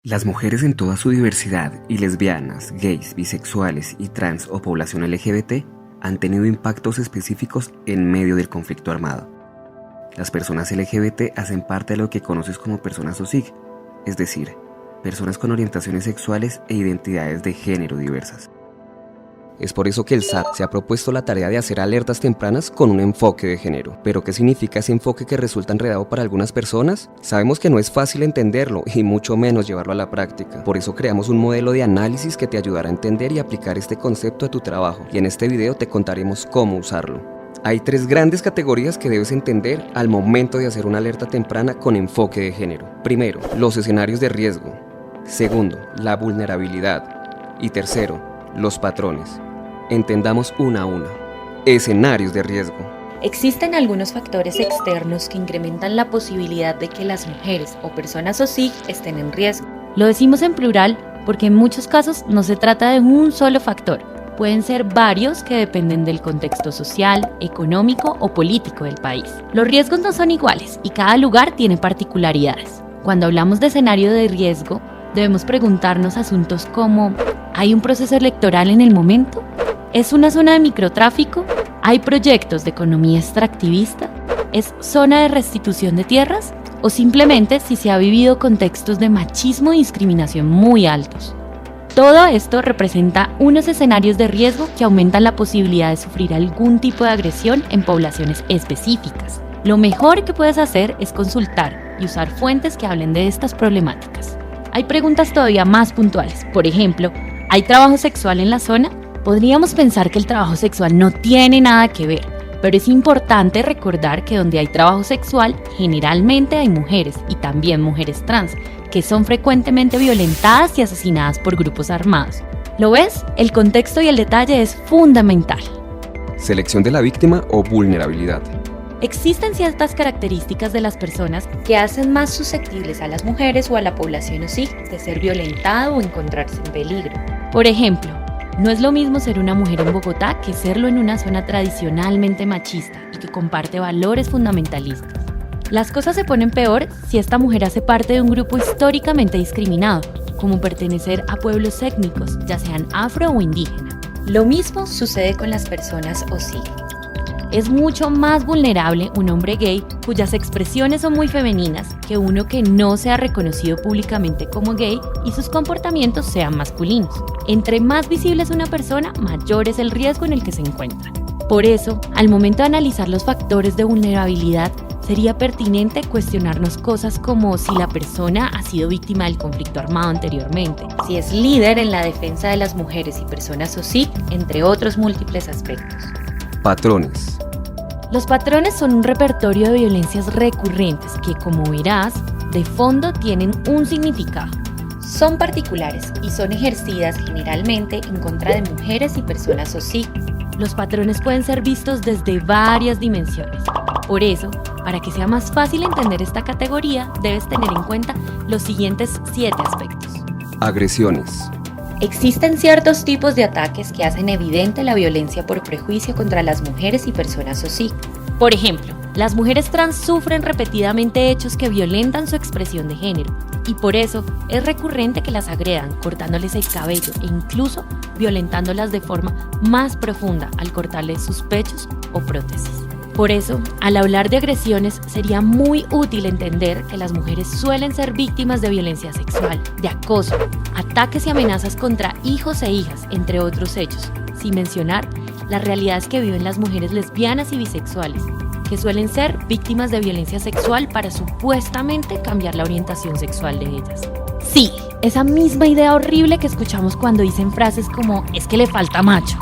Las mujeres en toda su diversidad y lesbianas, gays, bisexuales y trans o población LGBT han tenido impactos específicos en medio del conflicto armado. Las personas LGBT hacen parte de lo que conoces como personas OSIG, es decir, personas con orientaciones sexuales e identidades de género diversas. Es por eso que el SAT se ha propuesto la tarea de hacer alertas tempranas con un enfoque de género. ¿Pero qué significa ese enfoque que resulta enredado para algunas personas? Sabemos que no es fácil entenderlo y mucho menos llevarlo a la práctica. Por eso creamos un modelo de análisis que te ayudará a entender y aplicar este concepto a tu trabajo. Y en este video te contaremos cómo usarlo. Hay 3 grandes categorías que debes entender al momento de hacer una alerta temprana con enfoque de género. Primero, los escenarios de riesgo. Segundo, la vulnerabilidad. Y tercero, los patrones. Entendamos una a una. Escenarios de riesgo. Existen algunos factores externos que incrementan la posibilidad de que las mujeres o personas OSIG estén en riesgo. Lo decimos en plural porque en muchos casos no se trata de un solo factor. Pueden ser varios que dependen del contexto social, económico o político del país. Los riesgos no son iguales y cada lugar tiene particularidades. Cuando hablamos de escenario de riesgo, debemos preguntarnos asuntos como: ¿hay un proceso electoral en el momento? ¿Es una zona de microtráfico? ¿Hay proyectos de economía extractivista? ¿Es zona de restitución de tierras? ¿O simplemente si se ha vivido contextos de machismo y discriminación muy altos? Todo esto representa unos escenarios de riesgo que aumentan la posibilidad de sufrir algún tipo de agresión en poblaciones específicas. Lo mejor que puedes hacer es consultar y usar fuentes que hablen de estas problemáticas. Hay preguntas todavía más puntuales. Por ejemplo, ¿hay trabajo sexual en la zona? Podríamos pensar que el trabajo sexual no tiene nada que ver, pero es importante recordar que donde hay trabajo sexual, generalmente hay mujeres y también mujeres trans, que son frecuentemente violentadas y asesinadas por grupos armados. ¿Lo ves? El contexto y el detalle es fundamental. Selección de la víctima o vulnerabilidad. Existen ciertas características de las personas que hacen más susceptibles a las mujeres o a la población OSIG de ser violentada o encontrarse en peligro. Por ejemplo, no es lo mismo ser una mujer en Bogotá que serlo en una zona tradicionalmente machista y que comparte valores fundamentalistas. Las cosas se ponen peor si esta mujer hace parte de un grupo históricamente discriminado, como pertenecer a pueblos étnicos, ya sean afro o indígena. Lo mismo sucede con las personas OSIG. Es mucho más vulnerable un hombre gay cuyas expresiones son muy femeninas que uno que no sea reconocido públicamente como gay y sus comportamientos sean masculinos. Entre más visible es una persona, mayor es el riesgo en el que se encuentra. Por eso, al momento de analizar los factores de vulnerabilidad, sería pertinente cuestionarnos cosas como si la persona ha sido víctima del conflicto armado anteriormente, si es líder en la defensa de las mujeres y personas OSIG, entre otros múltiples aspectos. Patrones. Los patrones son un repertorio de violencias recurrentes que, como verás, de fondo tienen un significado. Son particulares y son ejercidas generalmente en contra de mujeres y personas OSIG. Los patrones pueden ser vistos desde varias dimensiones. Por eso, para que sea más fácil entender esta categoría, debes tener en cuenta los siguientes 7 aspectos. Agresiones. Existen ciertos tipos de ataques que hacen evidente la violencia por prejuicio contra las mujeres y personas OSIG. Por ejemplo, las mujeres trans sufren repetidamente hechos que violentan su expresión de género y por eso es recurrente que las agredan cortándoles el cabello e incluso violentándolas de forma más profunda al cortarles sus pechos o prótesis. Por eso, al hablar de agresiones, sería muy útil entender que las mujeres suelen ser víctimas de violencia sexual, de acoso, ataques y amenazas contra hijos e hijas, entre otros hechos, sin mencionar las realidades que viven las mujeres lesbianas y bisexuales, que suelen ser víctimas de violencia sexual para supuestamente cambiar la orientación sexual de ellas. Sí, esa misma idea horrible que escuchamos cuando dicen frases como «es que le falta macho».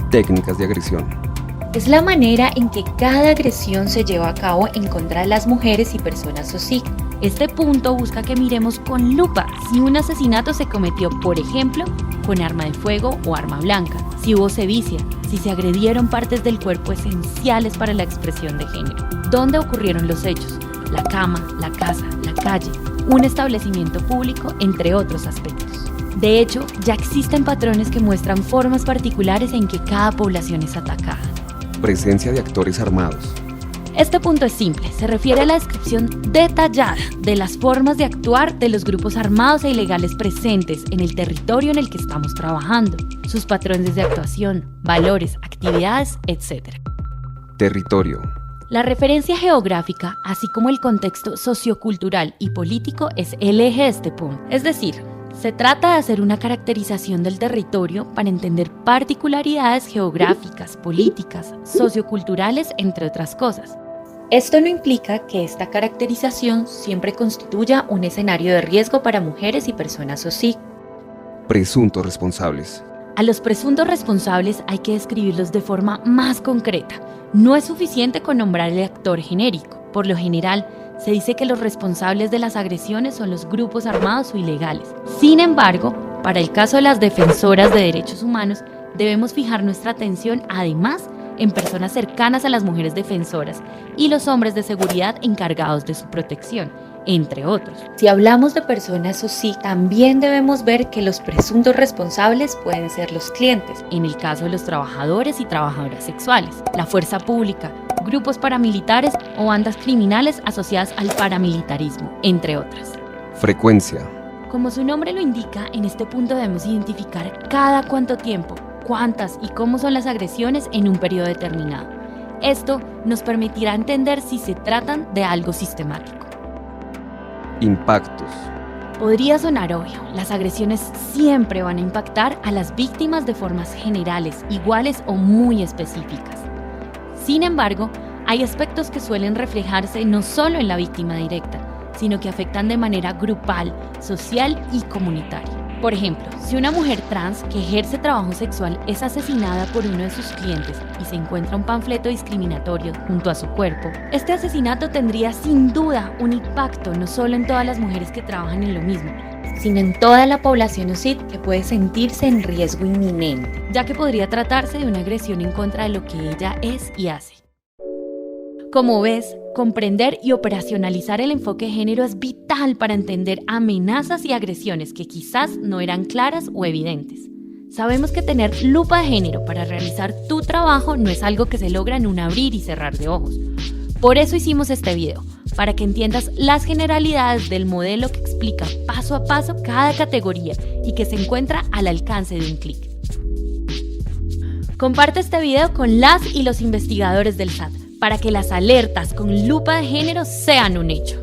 Técnicas de agresión. Es la manera en que cada agresión se lleva a cabo en contra de las mujeres y personas OSIG. Este punto busca que miremos con lupa si un asesinato se cometió, por ejemplo, con arma de fuego o arma blanca, si hubo sevicia, si se agredieron partes del cuerpo esenciales para la expresión de género, dónde ocurrieron los hechos, la cama, la casa, la calle, un establecimiento público, entre otros aspectos. De hecho, ya existen patrones que muestran formas particulares en que cada población es atacada. Presencia de actores armados. Este punto es simple, se refiere a la descripción detallada de las formas de actuar de los grupos armados e ilegales presentes en el territorio en el que estamos trabajando, sus patrones de actuación, valores, actividades, etc. Territorio. La referencia geográfica, así como el contexto sociocultural y político, es el eje de este punto. Es decir, se trata de hacer una caracterización del territorio para entender particularidades geográficas, políticas, socioculturales, entre otras cosas. Esto no implica que esta caracterización siempre constituya un escenario de riesgo para mujeres y personas OSIG. Presuntos responsables. A los presuntos responsables hay que describirlos de forma más concreta. No es suficiente con nombrar el actor genérico. Por lo general, se dice que los responsables de las agresiones son los grupos armados o ilegales. Sin embargo, para el caso de las defensoras de derechos humanos, debemos fijar nuestra atención además en personas cercanas a las mujeres defensoras y los hombres de seguridad encargados de su protección, entre otros. Si hablamos de personas OSIG, también debemos ver que los presuntos responsables pueden ser los clientes, en el caso de los trabajadores y trabajadoras sexuales, la fuerza pública, grupos paramilitares o bandas criminales asociadas al paramilitarismo, entre otras. Frecuencia. Como su nombre lo indica, en este punto debemos identificar cada cuánto tiempo, cuántas y cómo son las agresiones en un periodo determinado. Esto nos permitirá entender si se tratan de algo sistemático. Impactos. Podría sonar obvio, las agresiones siempre van a impactar a las víctimas de formas generales, iguales o muy específicas. Sin embargo, hay aspectos que suelen reflejarse no solo en la víctima directa, sino que afectan de manera grupal, social y comunitaria. Por ejemplo, si una mujer trans que ejerce trabajo sexual es asesinada por uno de sus clientes y se encuentra un panfleto discriminatorio junto a su cuerpo, este asesinato tendría sin duda un impacto no solo en todas las mujeres que trabajan en lo mismo, sino en toda la población OSIG que puede sentirse en riesgo inminente, ya que podría tratarse de una agresión en contra de lo que ella es y hace. Como ves, comprender y operacionalizar el enfoque de género es vital para entender amenazas y agresiones que quizás no eran claras o evidentes. Sabemos que tener lupa de género para realizar tu trabajo no es algo que se logra en un abrir y cerrar de ojos. Por eso hicimos este video, para que entiendas las generalidades del modelo que explica paso a paso cada categoría y que se encuentra al alcance de un clic. Comparte este video con las y los investigadores del SAT, para que las alertas con lupa de género sean un hecho.